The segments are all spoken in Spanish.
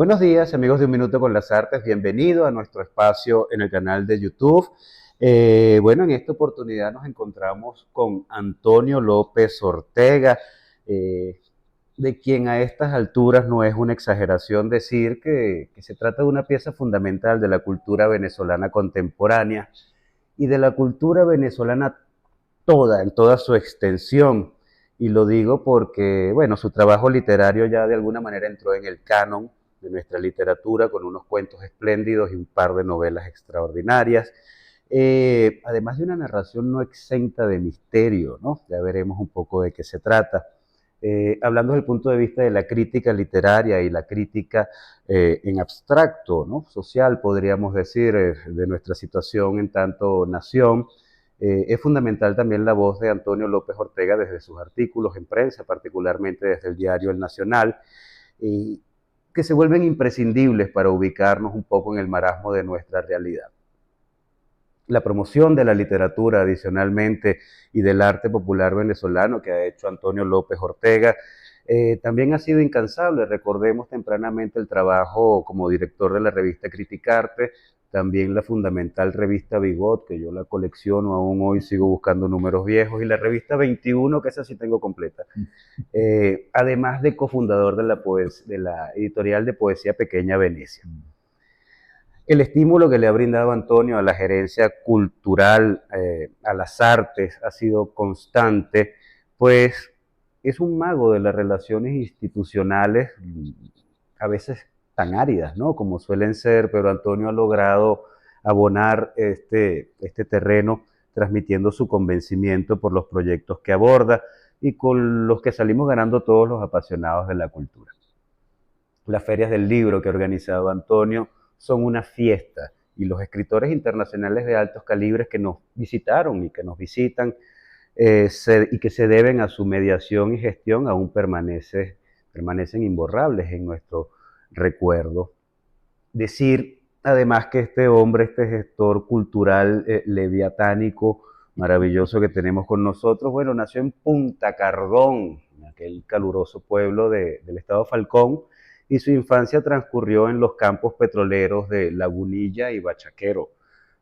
Buenos días, amigos de Un Minuto con las Artes. Bienvenido a nuestro espacio en el canal de YouTube. En esta oportunidad nos encontramos con Antonio López Ortega, eh, de quien a estas alturas no es una exageración decir que se trata de una pieza fundamental de la cultura venezolana contemporánea y de la cultura venezolana toda, en toda su extensión. Y lo digo porque, bueno, su trabajo literario ya de alguna manera entró en el canon de nuestra literatura con unos cuentos espléndidos y un par de novelas extraordinarias. Además de una narración no exenta de misterio, ¿no? Ya veremos un poco de qué se trata. Hablando desde el punto de vista de la crítica literaria y la crítica en abstracto, ¿no? Social, podríamos decir, de nuestra situación en tanto nación. Es fundamental también la voz de Antonio López Ortega desde sus artículos en prensa, particularmente desde el diario El Nacional, y que se vuelven imprescindibles para ubicarnos un poco en el marasmo de nuestra realidad. La promoción de la literatura, adicionalmente, y del arte popular venezolano que ha hecho Antonio López Ortega, también ha sido incansable. Recordemos tempranamente el trabajo como director de la revista Criticarte, también la fundamental revista Bigot, que yo la colecciono, aún hoy sigo buscando números viejos, y la revista 21, que esa sí tengo completa. Además de cofundador de la editorial de poesía Pequeña Venecia. El estímulo que le ha brindado Antonio a la gerencia cultural, a las artes, ha sido constante, pues es un mago de las relaciones institucionales, a veces tan áridas, ¿no? Como suelen ser, pero Antonio ha logrado abonar este terreno transmitiendo su convencimiento por los proyectos que aborda y con los que salimos ganando todos los apasionados de la cultura. Las ferias del libro que ha organizado Antonio son una fiesta y los escritores internacionales de altos calibres que nos visitaron y que nos visitan y que se deben a su mediación y gestión aún permanecen imborrables en nuestro recuerdo. Decir además que este hombre, este gestor cultural leviatánico, maravilloso que tenemos con nosotros, bueno, nació en Punta Cardón, en aquel caluroso pueblo del estado Falcón, y su infancia transcurrió en los campos petroleros de Lagunilla y Bachaquero.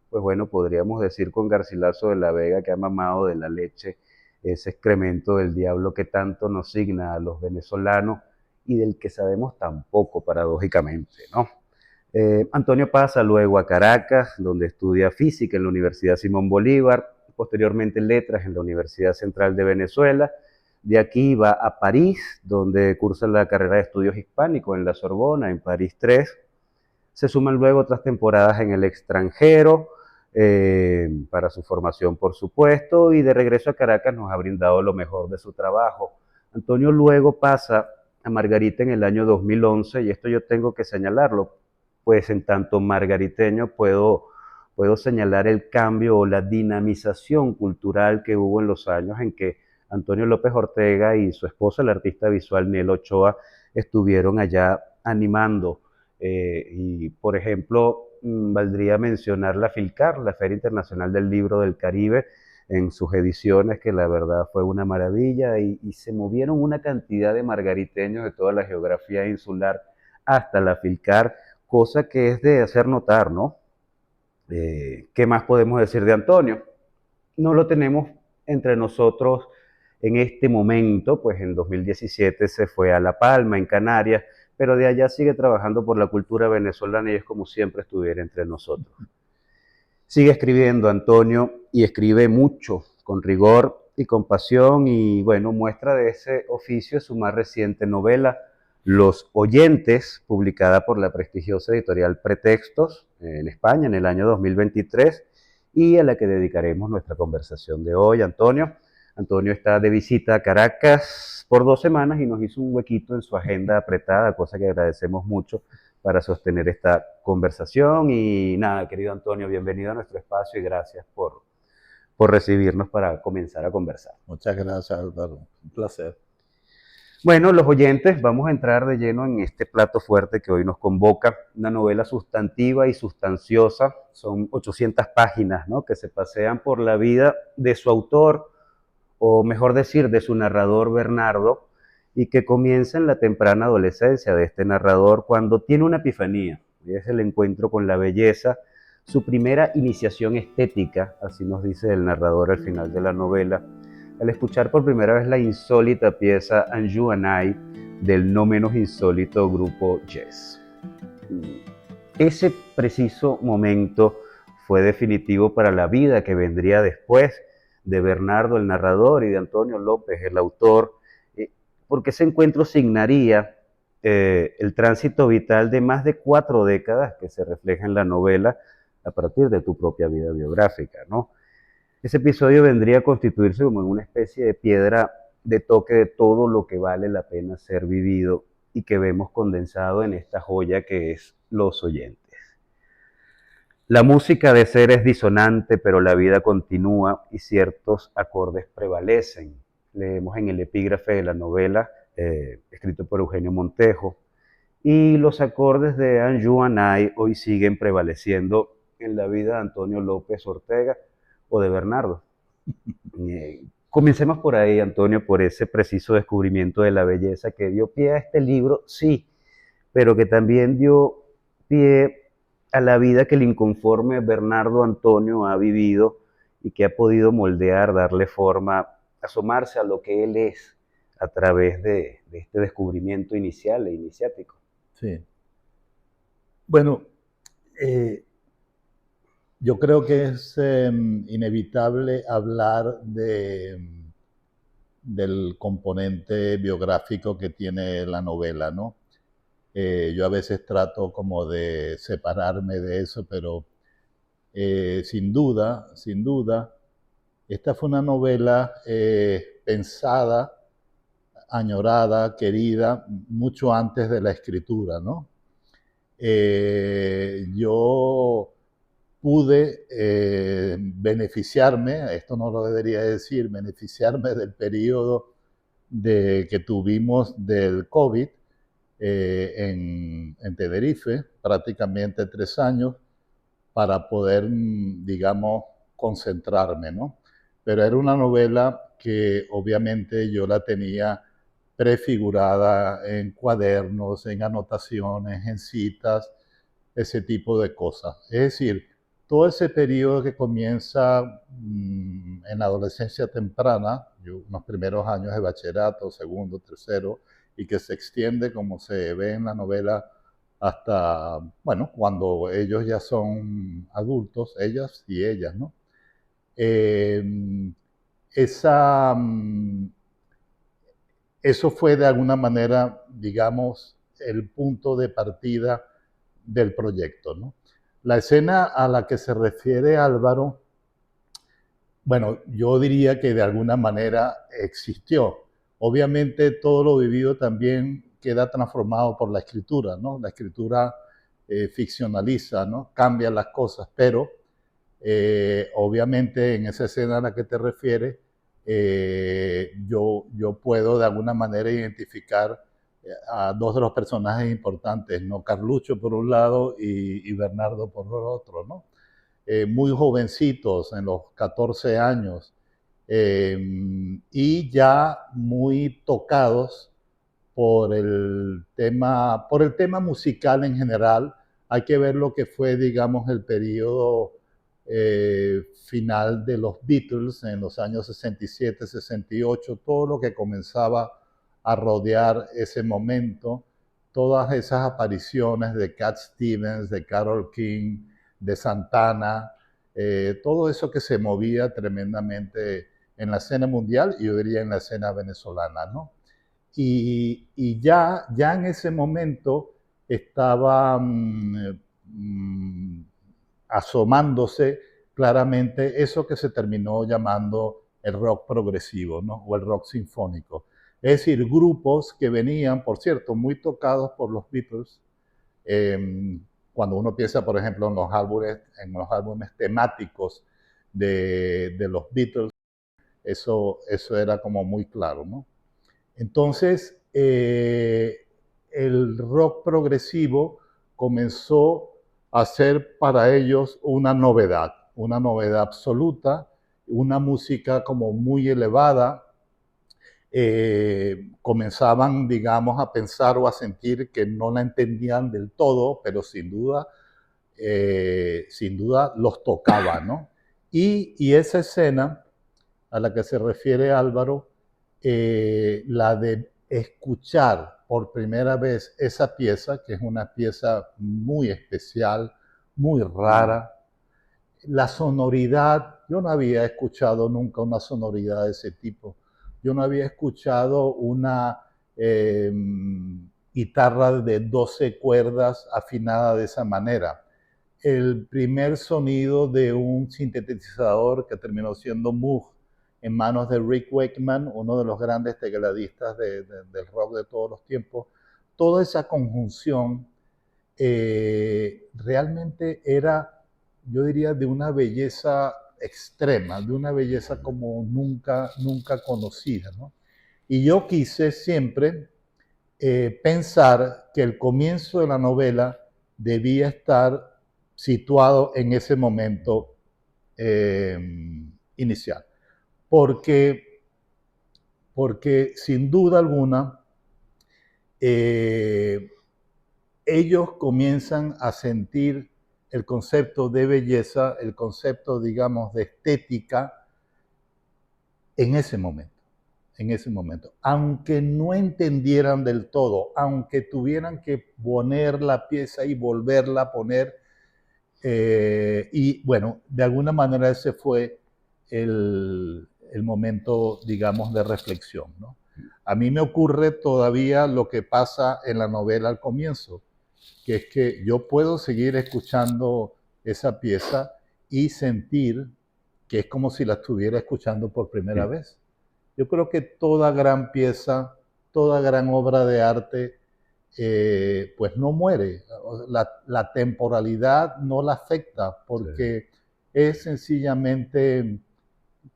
Pues bueno, podríamos decir con Garcilaso de la Vega que ha mamado de la leche ese excremento del diablo que tanto nos signa a los venezolanos y del que sabemos tan poco, paradójicamente, ¿no? Antonio pasa luego a Caracas, donde estudia física en la Universidad Simón Bolívar, posteriormente letras en la Universidad Central de Venezuela. De aquí va a París, donde cursa la carrera de estudios hispánicos en la Sorbona, en París 3. Se suman luego otras temporadas en el extranjero, para su formación, por supuesto, y de regreso a Caracas nos ha brindado lo mejor de su trabajo. Antonio luego pasa a Margarita en el año 2011, y esto yo tengo que señalarlo, pues en tanto margariteño puedo señalar el cambio o la dinamización cultural que hubo en los años en que Antonio López Ortega y su esposa, la artista visual Nel Ochoa, estuvieron allá animando. Y, por ejemplo, valdría mencionar la FILCAR, la Feria Internacional del Libro del Caribe, en sus ediciones, que la verdad fue una maravilla, y se movieron una cantidad de margariteños de toda la geografía insular hasta la FILCAR, cosa que es de hacer notar, ¿no? ¿Qué más podemos decir de Antonio? No lo tenemos entre nosotros en este momento, pues en 2017 se fue a La Palma, en Canarias, pero de allá sigue trabajando por la cultura venezolana y es como siempre estuviera entre nosotros. Sigue escribiendo Antonio y escribe mucho, con rigor y con pasión, y bueno, muestra de ese oficio su más reciente novela, Los Oyentes, publicada por la prestigiosa editorial Pretextos en España en el año 2023 y a la que dedicaremos nuestra conversación de hoy. Antonio está de visita a Caracas por 2 semanas y nos hizo un huequito en su agenda apretada, cosa que agradecemos mucho para sostener esta conversación. Y nada, querido Antonio, bienvenido a nuestro espacio y gracias por recibirnos para comenzar a conversar. Muchas gracias, Álvaro. Un placer. Bueno, los oyentes, vamos a entrar de lleno en este plato fuerte que hoy nos convoca, una novela sustantiva y sustanciosa, son 800 páginas, ¿no?, que se pasean por la vida de su autor, o mejor decir, de su narrador Bernardo, y que comienza en la temprana adolescencia de este narrador cuando tiene una epifanía, y es el encuentro con la belleza, su primera iniciación estética, así nos dice el narrador al final de la novela, al escuchar por primera vez la insólita pieza And You and I del no menos insólito grupo Yes. Ese preciso momento fue definitivo para la vida que vendría después de Bernardo el narrador y de Antonio López el autor, porque ese encuentro signaría el tránsito vital de más de 4 décadas que se refleja en la novela a partir de tu propia vida biográfica, ¿no? Ese episodio vendría a constituirse como una especie de piedra de toque de todo lo que vale la pena ser vivido y que vemos condensado en esta joya que es Los Oyentes. La música de ser es disonante, pero la vida continúa y ciertos acordes prevalecen. Leemos en el epígrafe de la novela, escrito por Eugenio Montejo, y los acordes de And You and I hoy siguen prevaleciendo en la vida de Antonio López Ortega o de Bernardo. Comencemos por ahí, Antonio, por ese preciso descubrimiento de la belleza que dio pie a este libro, sí, pero que también dio pie a la vida que el inconforme Bernardo Antonio ha vivido y que ha podido moldear, darle forma, asomarse a lo que él es a través de este descubrimiento inicial e iniciático. Sí. Bueno, yo creo que es inevitable hablar del componente biográfico que tiene la novela, ¿no? Yo a veces trato como de separarme de eso, pero sin duda, esta fue una novela pensada, añorada, querida, mucho antes de la escritura, ¿no? Yo pude beneficiarme, esto no lo debería decir, beneficiarme del periodo que tuvimos del COVID en Tenerife, prácticamente 3 años, para poder, digamos, concentrarme, ¿no? Pero era una novela que obviamente yo la tenía prefigurada en cuadernos, en anotaciones, en citas, ese tipo de cosas. Es decir, todo ese periodo que comienza en la adolescencia temprana, unos primeros años de bachillerato, segundo, tercero, y que se extiende, como se ve en la novela, hasta, bueno, cuando ellos ya son adultos, ellas y ellas, ¿no? Esa, eso fue de alguna manera, digamos, el punto de partida del proyecto, ¿no? La escena a la que se refiere Álvaro, bueno, yo diría que de alguna manera existió. Obviamente todo lo vivido también queda transformado por la escritura, ¿no? La escritura ficcionaliza, ¿no? Cambia las cosas, pero obviamente en esa escena a la que te refieres, yo puedo de alguna manera identificar a 2 de los personajes importantes, ¿no? Carlucho por un lado y Bernardo por el otro, ¿no? Muy jovencitos, en los 14 años, y ya muy tocados por el tema musical en general. Hay que ver lo que fue, digamos, el periodo final de los Beatles en los años 67, 68, todo lo que comenzaba a rodear ese momento, todas esas apariciones de Cat Stevens, de Carole King, de Santana, todo eso que se movía tremendamente en la escena mundial y yo diría en la escena venezolana, ¿no? Y ya en ese momento estaba asomándose claramente eso que se terminó llamando el rock progresivo, ¿no? O el rock sinfónico. Es decir, grupos que venían, por cierto, muy tocados por los Beatles. Cuando uno piensa, por ejemplo, en los álbumes temáticos de los Beatles, eso era como muy claro, ¿no? Entonces, el rock progresivo comenzó a ser para ellos una novedad absoluta, una música como muy elevada, comenzaban, digamos, a pensar o a sentir que no la entendían del todo, pero sin duda los tocaba, ¿no? Y esa escena a la que se refiere Álvaro, la de escuchar por primera vez esa pieza, que es una pieza muy especial, muy rara, la sonoridad, yo no había escuchado nunca una sonoridad de ese tipo. Yo no había escuchado una guitarra de 12 cuerdas afinada de esa manera. El primer sonido de un sintetizador que terminó siendo Moog en manos de Rick Wakeman, uno de los grandes tecladistas del rock de todos los tiempos. Toda esa conjunción realmente era, yo diría, de una belleza extrema, de una belleza como nunca conocida, ¿no? Y yo quise siempre pensar que el comienzo de la novela debía estar situado en ese momento eh, inicial. Porque, porque sin duda alguna, eh, ellos comienzan a sentir el concepto de belleza, el concepto, digamos, de estética en ese momento. En ese momento. Aunque no entendieran del todo, aunque tuvieran que poner la pieza y volverla a poner, y bueno, de alguna manera ese fue el momento, digamos, de reflexión, ¿no? A mí me ocurre todavía lo que pasa en la novela al comienzo, que es que yo puedo seguir escuchando esa pieza y sentir que es como si la estuviera escuchando por primera Sí. vez. Yo creo que toda gran pieza, toda gran obra de arte, pues no muere. La temporalidad no la afecta Sí. porque es sencillamente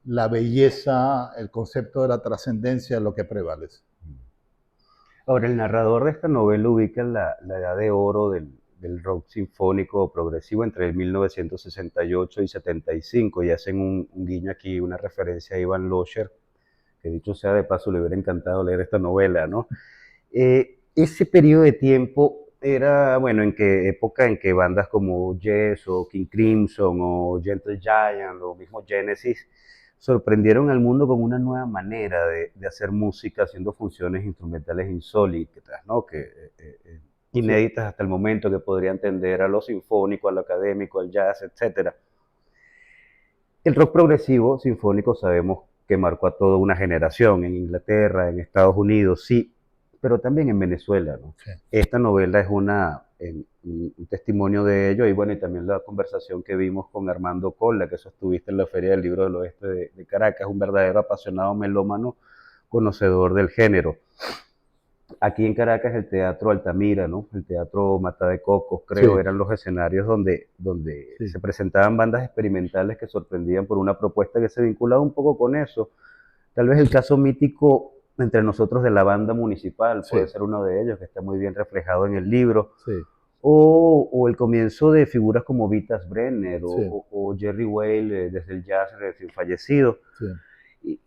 la belleza, el concepto de la trascendencia lo que prevalece. Ahora, el narrador de esta novela ubica la edad de oro del rock sinfónico progresivo entre el 1968 y 75 y hacen un guiño aquí, una referencia a Ivan Losher, que dicho sea de paso le hubiera encantado leer esta novela, ¿no? Ese periodo de tiempo era, bueno, en qué época en que bandas como Yes o King Crimson o Gentle Giant o mismo Genesis sorprendieron al mundo con una nueva manera de hacer música haciendo funciones instrumentales insólitas, ¿no? Sí. Inéditas hasta el momento, que podrían tender a lo sinfónico, a lo académico, al jazz, etcétera. El rock progresivo sinfónico sabemos que marcó a toda una generación en Inglaterra, en Estados Unidos, sí, pero también en Venezuela, ¿no? Sí. Esta novela es un testimonio de ello y bueno, y también la conversación que vimos con Armando Colla, que sostuviste en la Feria del Libro del Oeste de Caracas, un verdadero apasionado melómano, conocedor del género. Aquí en Caracas el Teatro Altamira, ¿no? El Teatro Mata de Cocos, creo, Sí, eran los escenarios donde sí. se presentaban bandas experimentales que sorprendían por una propuesta que se vinculaba un poco con eso. Tal vez el caso mítico entre nosotros de la banda municipal puede Sí, ser uno de ellos, que está muy bien reflejado en el libro. sí, O el comienzo de figuras como Vitas Brenner sí, o Jerry Whale desde el jazz recién fallecido. sí. Y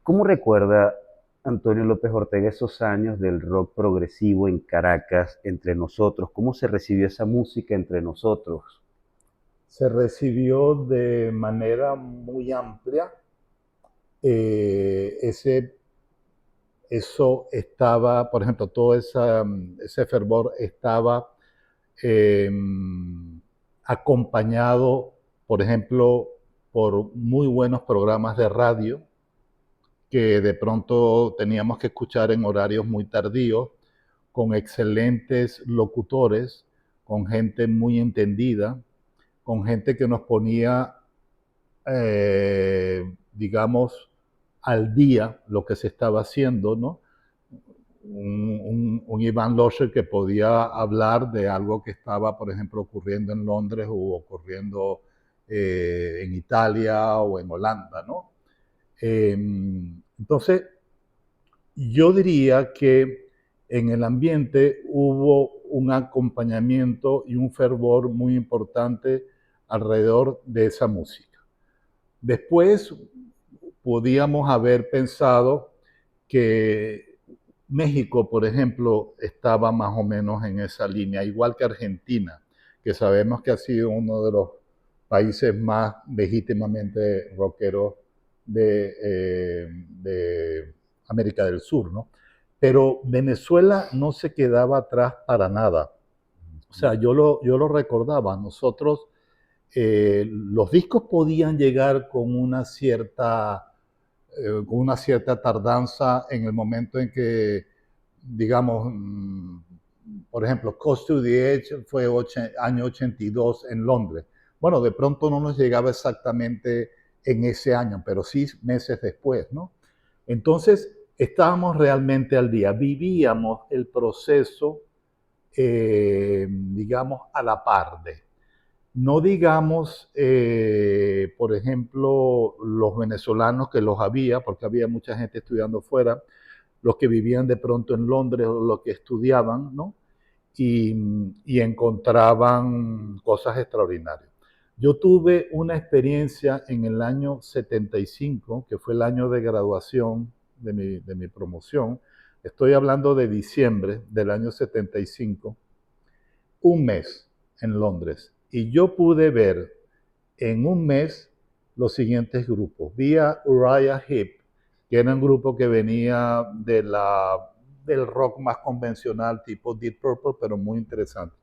¿cómo recuerda Antonio López Ortega esos años del rock progresivo en Caracas entre nosotros? ¿Cómo se recibió esa música entre nosotros? Se recibió de manera muy amplia. Ese Eso estaba, por ejemplo, ese fervor estaba eh, acompañado, por ejemplo, por muy buenos programas de radio que de pronto teníamos que escuchar en horarios muy tardíos, con excelentes locutores, con gente muy entendida, con gente que nos ponía, digamos, al día lo que se estaba haciendo, ¿no? Un Iván Losher que podía hablar de algo que estaba, por ejemplo, ocurriendo en Londres o ocurriendo en Italia o en Holanda, ¿no? Entonces, yo diría que en el ambiente hubo un acompañamiento y un fervor muy importante alrededor de esa música. Después podíamos haber pensado que México, por ejemplo, estaba más o menos en esa línea, igual que Argentina, que sabemos que ha sido uno de los países más legítimamente rockeros de América del Sur, ¿no? Pero Venezuela no se quedaba atrás para nada. O sea, yo lo recordaba, nosotros, los discos podían llegar con una cierta tardanza en el momento en que, digamos, por ejemplo, Coast to the Edge fue año 82 en Londres. Bueno, de pronto no nos llegaba exactamente en ese año, pero sí meses después, ¿no? Entonces, estábamos realmente al día, vivíamos el proceso, digamos, a la par de. No digamos, por ejemplo, los venezolanos que los había, porque había mucha gente estudiando fuera, los que vivían de pronto en Londres o los que estudiaban, ¿no? Y encontraban cosas extraordinarias. Yo tuve una experiencia en el año 75, que fue el año de graduación de mi promoción. Estoy hablando de diciembre del año 75, un mes en Londres. Y yo pude ver en un mes los siguientes grupos. Vi a Uriah Heep, que era un grupo que venía del rock más convencional, tipo Deep Purple, pero muy interesante.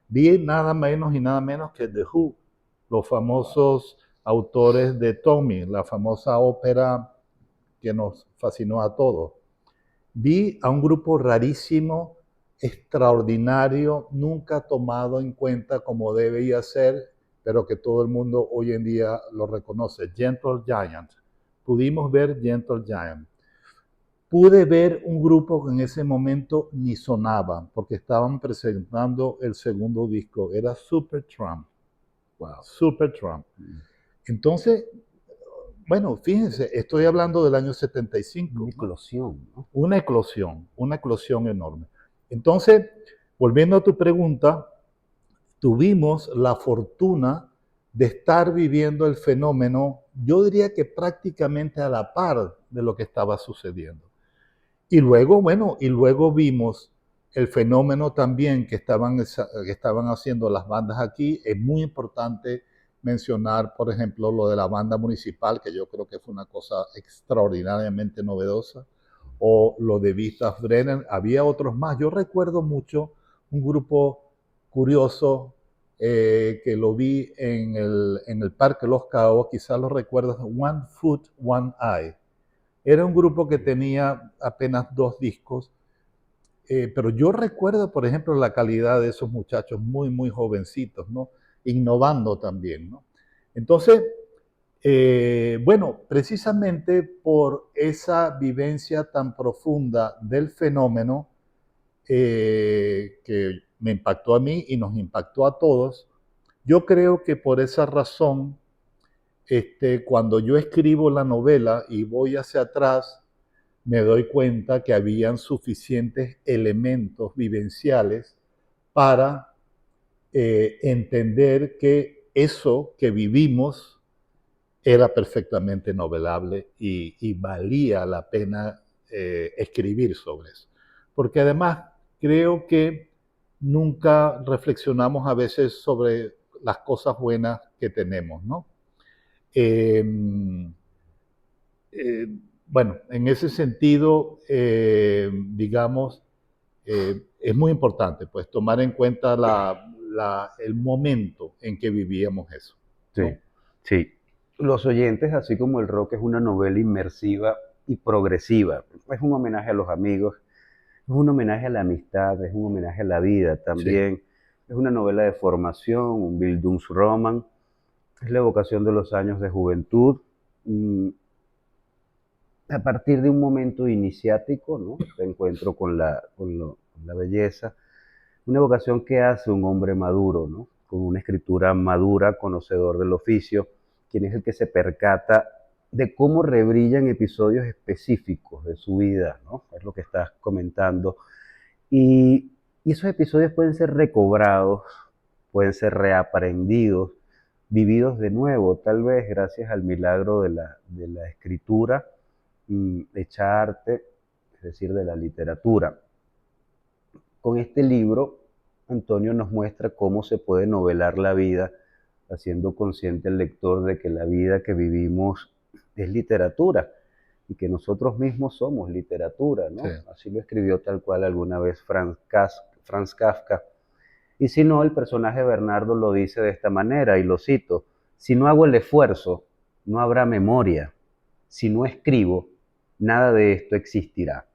Vi nada menos y nada menos que The Who, los famosos autores de Tommy, la famosa ópera que nos fascinó a todos. Vi a un grupo rarísimo, extraordinario, nunca tomado en cuenta como debía ser, pero que todo el mundo hoy en día lo reconoce, Gentle Giant. Pudimos ver Gentle Giant. Pude ver un grupo que en ese momento ni sonaba, porque estaban presentando el segundo disco, era Supertramp. Wow. Supertramp. Entonces, bueno, fíjense, estoy hablando del año 75. Una eclosión, ¿no? Una eclosión enorme. Entonces, volviendo a tu pregunta, tuvimos la fortuna de estar viviendo el fenómeno, yo diría que prácticamente a la par de lo que estaba sucediendo. Y luego, bueno, y luego vimos el fenómeno también que estaban haciendo las bandas aquí. Es muy importante mencionar, por ejemplo, lo de la banda municipal, que yo creo que fue una cosa extraordinariamente novedosa, o lo de Vistas Brenner. Había otros más. Yo recuerdo mucho un grupo curioso que lo vi en el Parque Los Caos, quizás lo recuerdas, One Foot, One Eye. Era un grupo que tenía apenas 2 discos, pero yo recuerdo, por ejemplo, la calidad de esos muchachos muy, muy jovencitos, ¿no? Innovando también, ¿no? Entonces, bueno, precisamente por esa vivencia tan profunda del fenómeno que me impactó a mí y nos impactó a todos, yo creo que por esa razón, cuando yo escribo la novela y voy hacia atrás, me doy cuenta que habían suficientes elementos vivenciales para entender que eso que vivimos era perfectamente novelable y valía la pena escribir sobre eso. Porque además creo que nunca reflexionamos a veces sobre las cosas buenas que tenemos, ¿no? Eh, eh, bueno, en ese sentido, digamos, es muy importante pues tomar en cuenta el momento en que vivíamos eso, Sí, ¿no? sí. Los oyentes, así como el rock es una novela inmersiva y progresiva, es un homenaje a los amigos, es un homenaje a la amistad, es un homenaje a la vida Sí, también, es una novela de formación, un Bildungsroman, es la evocación de los años de juventud, mm, a partir de un momento iniciático, ¿no? De encuentro con la belleza, una evocación que hace un hombre maduro, ¿no? Con una escritura madura, conocedor del oficio, quien es el que se percata de cómo rebrillan episodios específicos de su vida, ¿no? Es lo que estás comentando. Y esos episodios pueden ser recobrados, pueden ser reaprendidos, vividos de nuevo, tal vez gracias al milagro de la escritura hecha arte, es decir, de la literatura. Con este libro, Antonio nos muestra cómo se puede novelar la vida, haciendo consciente al lector de que la vida que vivimos es literatura y que nosotros mismos somos literatura, Sí. ¿no? Así lo escribió tal cual alguna vez Franz Kafka. Y si no, el personaje Bernardo lo dice de esta manera, y lo cito: si no hago el esfuerzo, no habrá memoria. Si no escribo, nada de esto existirá.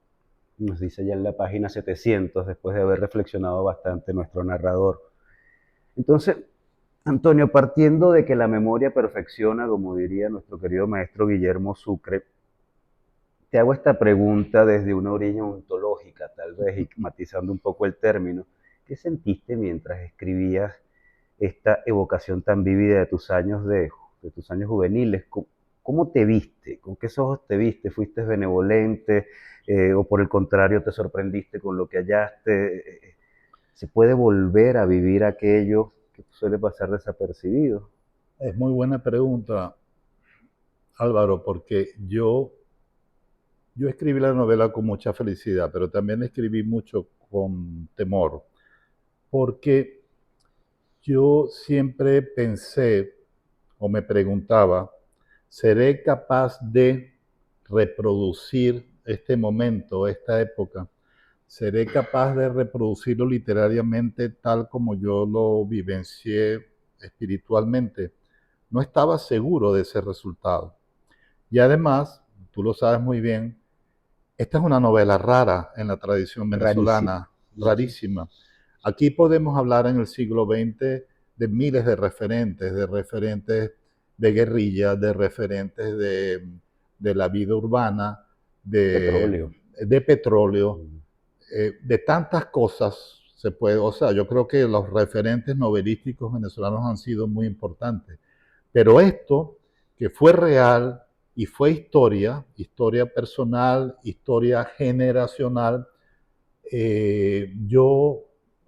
Nos dice ya en la página 700, después de haber reflexionado bastante nuestro narrador. Entonces, Antonio, partiendo de que la memoria perfecciona, como diría nuestro querido maestro Guillermo Sucre, te hago esta pregunta desde una orilla ontológica, tal vez, y matizando un poco el término. ¿Qué sentiste mientras escribías esta evocación tan vívida de tus años juveniles? ¿Cómo te viste? ¿Con qué ojos te viste? ¿Fuiste benevolente? ¿O por el contrario te sorprendiste con lo que hallaste? ¿Se puede volver a vivir aquello que suele pasar desapercibido? Es muy buena pregunta, Álvaro, porque yo escribí la novela con mucha felicidad, pero también escribí mucho con temor, porque yo siempre pensé o me preguntaba, ¿seré capaz de reproducir este momento, esta época? ¿Seré capaz de reproducirlo literariamente tal como yo lo vivencié espiritualmente? No estaba seguro de ese resultado. Y además, tú lo sabes muy bien, esta es una novela rara en la tradición Rarísima. venezolana, rarísima. Aquí podemos hablar en el siglo XX de miles de referentes de guerrilla, de referentes de la vida urbana, de, Petróleo. de petróleo, Mm. de tantas cosas se puede, o sea, yo creo que los referentes novelísticos venezolanos han sido muy importantes. Pero esto, que fue real y fue historia, historia personal, historia generacional, yo,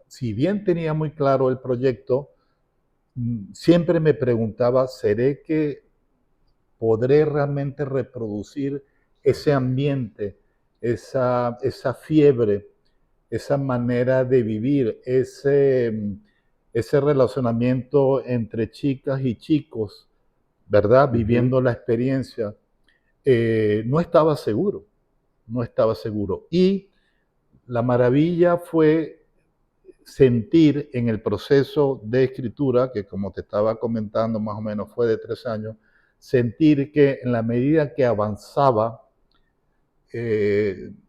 si bien tenía muy claro el proyecto, siempre me preguntaba, ¿seré que podré realmente reproducir ese ambiente, esa fiebre, esa manera de vivir, ese relacionamiento entre chicas y chicos, ¿verdad? Ujú. Viviendo la experiencia? No estaba seguro, no estaba seguro. Y la maravilla fue sentir en el proceso de escritura, que como te estaba comentando más o menos fue de 3 años, sentir que en la medida que avanzaba,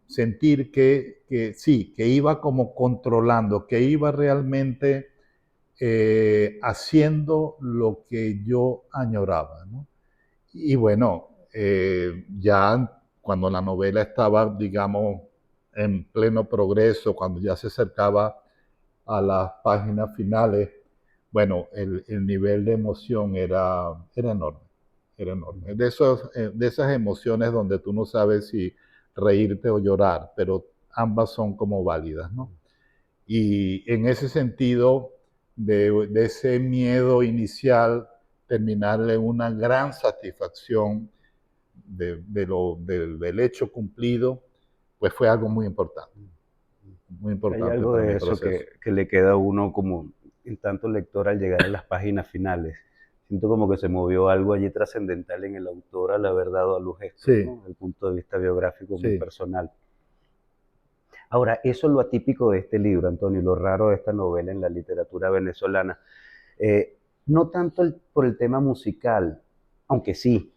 sentir que sí, que iba como controlando, que iba realmente haciendo lo que yo añoraba, ¿no? Y bueno, ya cuando la novela estaba, digamos, en pleno progreso, cuando ya se acercaba a las páginas finales, bueno, el nivel de emoción era enorme, era enorme. De esas emociones donde tú no sabes si reírte o llorar, pero ambas son como válidas, ¿no? Y en ese sentido, de ese miedo inicial, terminarle una gran satisfacción del hecho cumplido, pues fue algo muy Hay importante algo para mi de eso proceso. que le queda a uno como en tanto lector al llegar a las páginas finales. Siento como que se movió algo allí trascendental en el autor al haber dado a luz esto, Sí, ¿no? Desde el punto de vista biográfico muy sí. personal. Ahora, eso es lo atípico de este libro, Antonio, y lo raro de esta novela en la literatura venezolana. Eh, no tanto por el tema musical, aunque sí,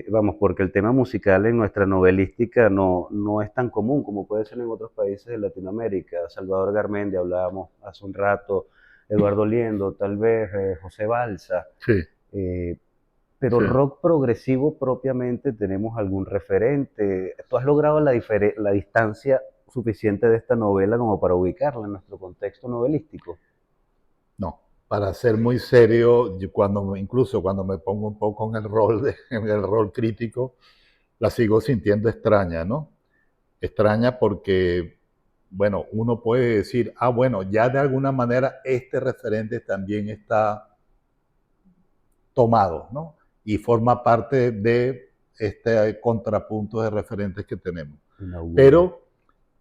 vamos, porque el tema musical en nuestra novelística no es tan común como puede ser en otros países de Latinoamérica. Salvador Garmendia, hablábamos hace un rato, Eduardo Liendo, tal vez José Balsa, Sí, eh, pero sí. rock progresivo propiamente, ¿tenemos algún referente? ¿Tú has logrado la distancia suficiente de esta novela como para ubicarla en nuestro contexto novelístico? No, para ser muy serio, incluso cuando me pongo un poco en el rol, en el rol crítico, la sigo sintiendo extraña, ¿no? Extraña porque, bueno, uno puede decir, ah, bueno, ya de alguna manera este referente también está tomado, ¿no? Y forma parte de este contrapunto de referentes que tenemos. Un augurio. Pero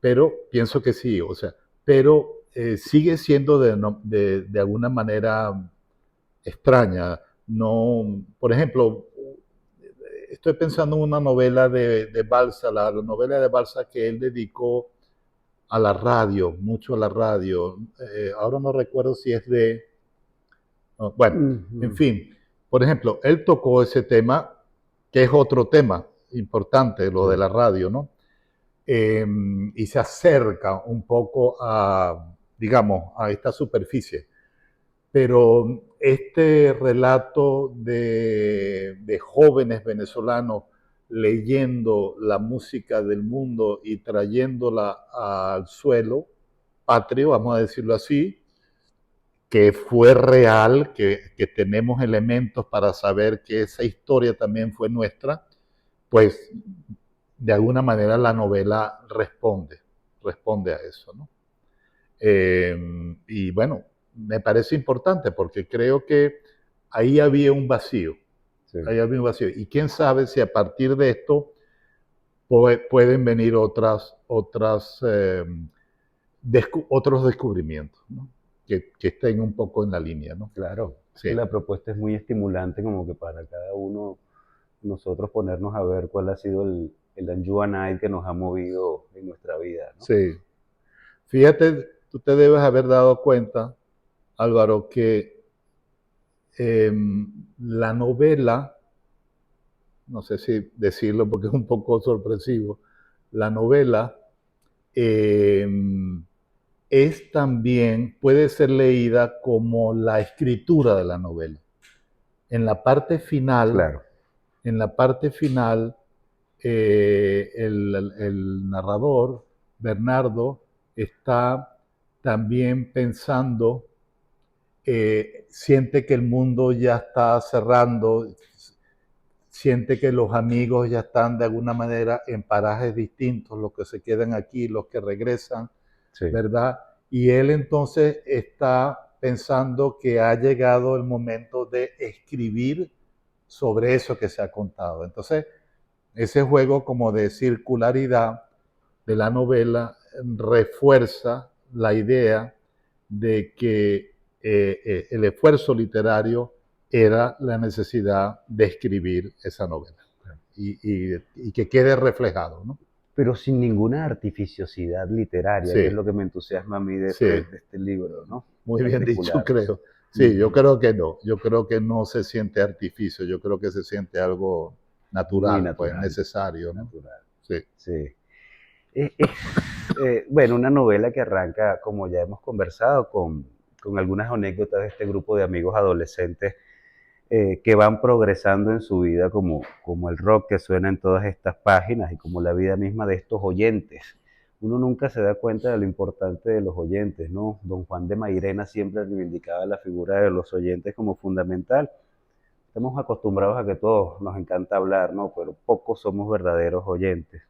pero pienso que sí, o sea, pero sigue siendo de alguna manera extraña. No, por ejemplo, estoy pensando en una novela de Balsa, la novela de Balsa que él dedicó a la radio, mucho a la radio. Ahora no recuerdo si es de... no, bueno, en Ujú. fin, por ejemplo, él tocó ese tema, que es otro tema importante, lo de Sí, la radio, ¿no? Y se acerca un poco a, digamos, a esta superficie. Pero este relato de jóvenes venezolanos leyendo la música del mundo y trayéndola al suelo patrio, vamos a decirlo así, que fue real, que tenemos elementos para saber que esa historia también fue nuestra, pues de alguna manera la novela responde a eso, ¿no? Y bueno, me parece importante porque creo que ahí había un vacío, sí. ahí había un vacío. Y quién sabe si a partir de esto pueden venir otros descubrimientos, ¿no? Que estén un poco en la línea, ¿no? Claro, es Sí, que la propuesta es muy estimulante como que para cada uno nosotros ponernos a ver cuál ha sido el Anju Night que nos ha movido en nuestra vida, ¿no? sí. Fíjate, tú te debes haber dado cuenta, Álvaro, que la novela, no sé si decirlo porque es un poco sorpresivo, la novela eh, es también, puede ser leída como la escritura de la novela. En la parte final, Claro, en la parte final, el narrador, Bernardo, está también pensando, siente que el mundo ya está cerrando, siente que los amigos ya están de alguna manera en parajes distintos, los que se quedan aquí, los que regresan, sí, ¿verdad? Y él entonces está pensando que ha llegado el momento de escribir sobre eso que se ha contado. Entonces, ese juego como de circularidad de la novela refuerza la idea de que el esfuerzo literario era la necesidad de escribir esa novela claro. y que quede reflejado, ¿no? Pero sin ninguna artificiosidad literaria, que es Sí, lo que me entusiasma a mí sí, de este libro, ¿no? muy bien dicho, Particular. creo. Sí, yo Ujú. creo que no. Yo creo que no se siente artificio. Yo creo que se siente algo Muy natural, pues natural, necesario, ¿no? natural. Sí, Sí. Es, bueno, una novela que arranca, como ya hemos conversado, con algunas anécdotas de este grupo de amigos adolescentes que van progresando en su vida, como el rock que suena en todas estas páginas y como la vida misma de estos oyentes. Uno nunca se da cuenta de lo importante de los oyentes, ¿no? Don Juan de Mairena siempre reivindicaba la figura de los oyentes como fundamental. Estamos acostumbrados a que todos nos encanta hablar, ¿no? Pero pocos somos verdaderos oyentes.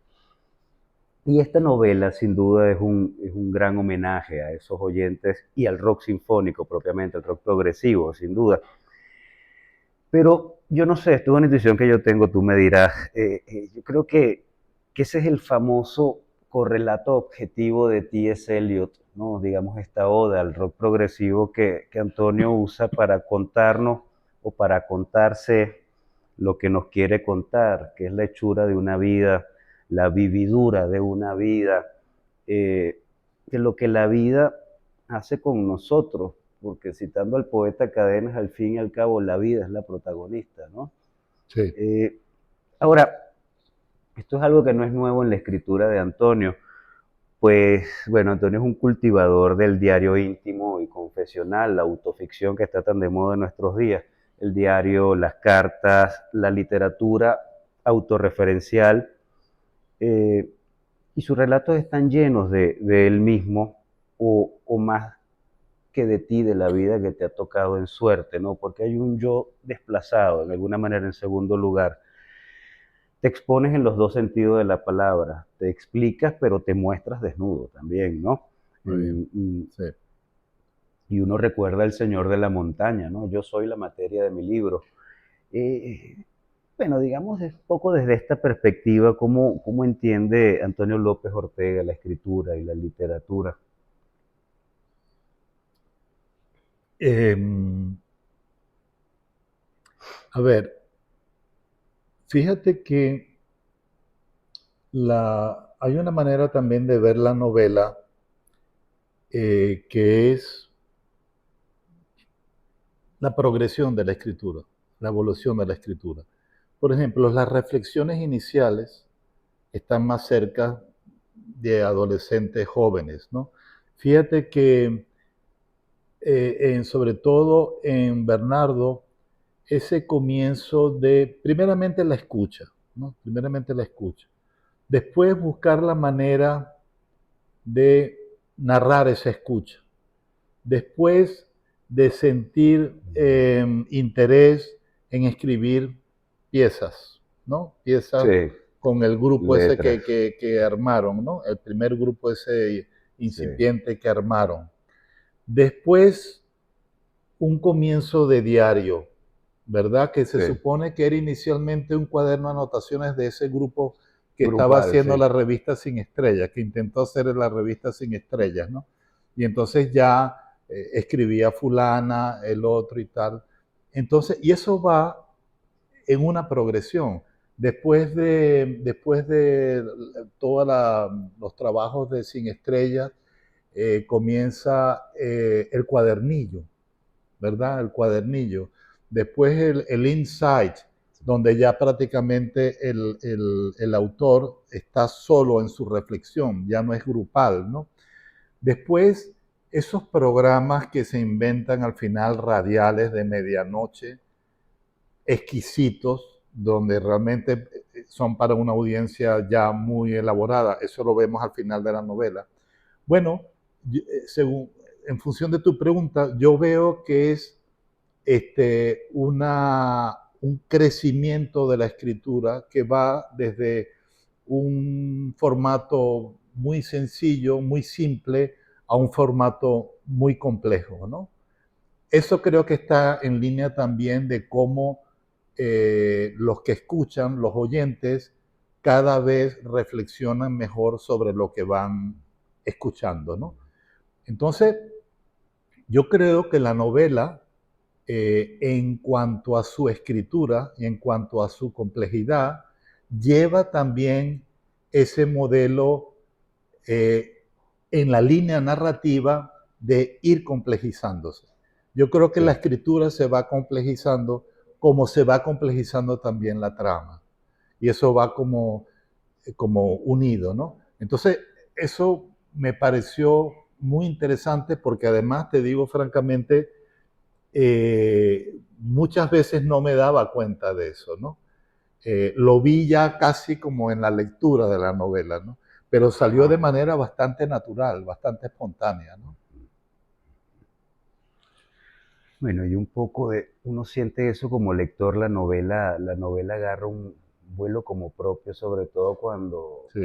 Y esta novela, sin duda, es un gran homenaje a esos oyentes y al rock sinfónico propiamente, al rock progresivo, sin duda. Pero yo no sé, esto es una intuición que yo tengo, tú me dirás. Yo creo que ese es el famoso correlato objetivo de T.S. Eliot, ¿no? Digamos, esta oda al rock progresivo que Antonio usa para contarnos o para contarse lo que nos quiere contar, que es la hechura de una vida, la vividura de una vida, de lo que la vida hace con nosotros, porque citando al poeta Cadenas, al fin y al cabo la vida es la protagonista, ¿no? sí. Eh, ahora, esto es algo que no es nuevo en la escritura de Antonio, pues bueno, Antonio es un cultivador del diario íntimo y confesional, la autoficción que está tan de moda en nuestros días, el diario, las cartas, la literatura autorreferencial, eh, y sus relatos están llenos de él mismo o más que de ti, de la vida que te ha tocado en suerte, ¿no? Porque hay un yo desplazado, de alguna manera en segundo lugar. Te expones en los dos sentidos de la palabra, te explicas, pero te muestras desnudo también, ¿no? Muy bien. Sí, Y uno recuerda el Señor de la Montaña, ¿no? Yo soy la materia de mi libro. Eh, Bueno, digamos un poco desde esta perspectiva, ¿cómo entiende Antonio López Ortega la escritura y la literatura? Em, a ver, fíjate que hay una manera también de ver la novela que es la progresión de la escritura, la evolución de la escritura. Por ejemplo, las reflexiones iniciales están más cerca de adolescentes jóvenes, ¿no? Fíjate que sobre todo en Bernardo, ese comienzo de, primeramente la escucha, ¿no? Primeramente la escucha. Después buscar la manera de narrar esa escucha. Después de sentir interés en escribir piezas, ¿no? Piezas Sí, con el grupo ese letras, que armaron, ¿no? El primer grupo ese sí, incipiente que armaron. Después, un comienzo de diario, ¿verdad? Que se sí, supone que era inicialmente un cuaderno de anotaciones de ese grupo que estaba grupal, haciendo sí, la revista Sin Estrellas, que intentó hacer la revista Sin Estrellas, ¿no? Y entonces ya escribía fulana, el otro y tal. Entonces, y eso va en una progresión. Después de todos los trabajos de Sin Estrellas, comienza el cuadernillo, ¿verdad? El cuadernillo. Después el insight, donde ya prácticamente el autor está solo en su reflexión, ya no es grupal, ¿no? Después, esos programas que se inventan al final, radiales de medianoche, exquisitos, donde realmente son para una audiencia ya muy elaborada, eso lo vemos al final de la novela. Bueno, según, en función de tu pregunta, yo veo que es un crecimiento de la escritura que va desde un formato muy sencillo, muy simple, a un formato muy complejo, ¿no? Eso creo que está en línea también de cómo los que escuchan, los oyentes, cada vez reflexionan mejor sobre lo que van escuchando, ¿no? Entonces, yo creo que la novela, en cuanto a su escritura y en cuanto a su complejidad, lleva también ese modelo en la línea narrativa de ir complejizándose. Yo creo que sí. la escritura se va complejizando como se va complejizando también la trama. Y eso va como unido, ¿no? Entonces, eso me pareció muy interesante porque además, te digo francamente, muchas veces no me daba cuenta de eso, ¿no? Lo vi ya casi como en la lectura de la novela, ¿no? Pero salió de manera bastante natural, bastante espontánea, ¿no? Bueno, y un poco uno siente eso como lector, la novela agarra un vuelo como propio, sobre todo Sí,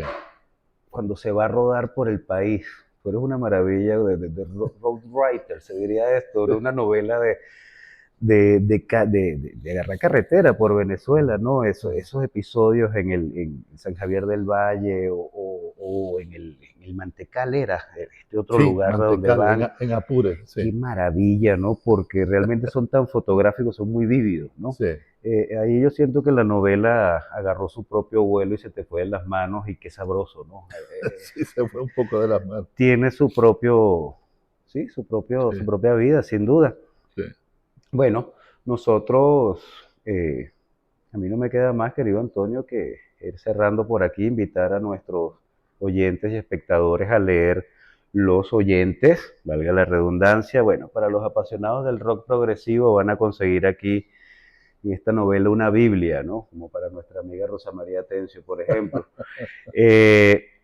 cuando se va a rodar por el país. Tú eres una maravilla de road writer, se diría esto, sí, era una novela de agarrar carretera por Venezuela, ¿no? sí. Esos episodios en San Javier del Valle o en el Mantecal era este otro Sí, lugar donde Mantecal, van. en Apure, sí, Qué maravilla, ¿no? Porque realmente son tan fotográficos, son muy vívidos, ¿no? sí. Ahí yo siento que la novela agarró su propio vuelo y se te fue de las manos y qué sabroso, ¿no? Sí, se fue un poco de las manos. Tiene su propio, sí, Sí, su propia vida, sin duda. sí. Bueno, nosotros, a mí no me queda más, querido Antonio, que ir cerrando por aquí, invitar a nuestros oyentes y espectadores a leer Los Oyentes, valga la redundancia. Bueno, para los apasionados del rock progresivo van a conseguir aquí en esta novela una Biblia, ¿no? Como para nuestra amiga Rosa María Tencio, por ejemplo.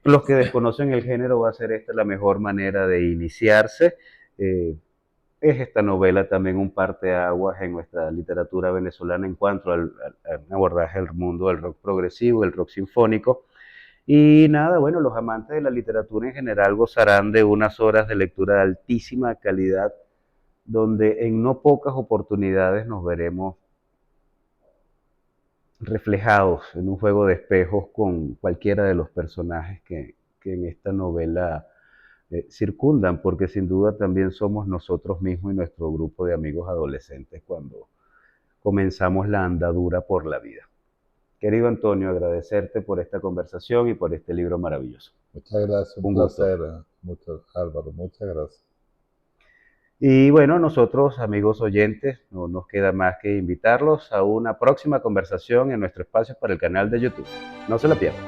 Los que desconocen el género va a ser esta la mejor manera de iniciarse. Es esta novela también un parteaguas en nuestra literatura venezolana en cuanto al abordaje del mundo del rock progresivo, el rock sinfónico. Y nada, bueno, los amantes de la literatura en general gozarán de unas horas de lectura de altísima calidad, donde en no pocas oportunidades nos veremos reflejados en un juego de espejos con cualquiera de los personajes que en esta novela circundan, porque sin duda también somos nosotros mismos y nuestro grupo de amigos adolescentes cuando comenzamos la andadura por la vida. Querido Antonio, agradecerte por esta conversación y por este libro maravilloso. Muchas gracias, un Un gusto. placer, mucho, Álvaro, muchas gracias. Y bueno, nosotros, amigos oyentes, no nos queda más que invitarlos a una próxima conversación en nuestro espacio para el canal de YouTube. No se la pierdan.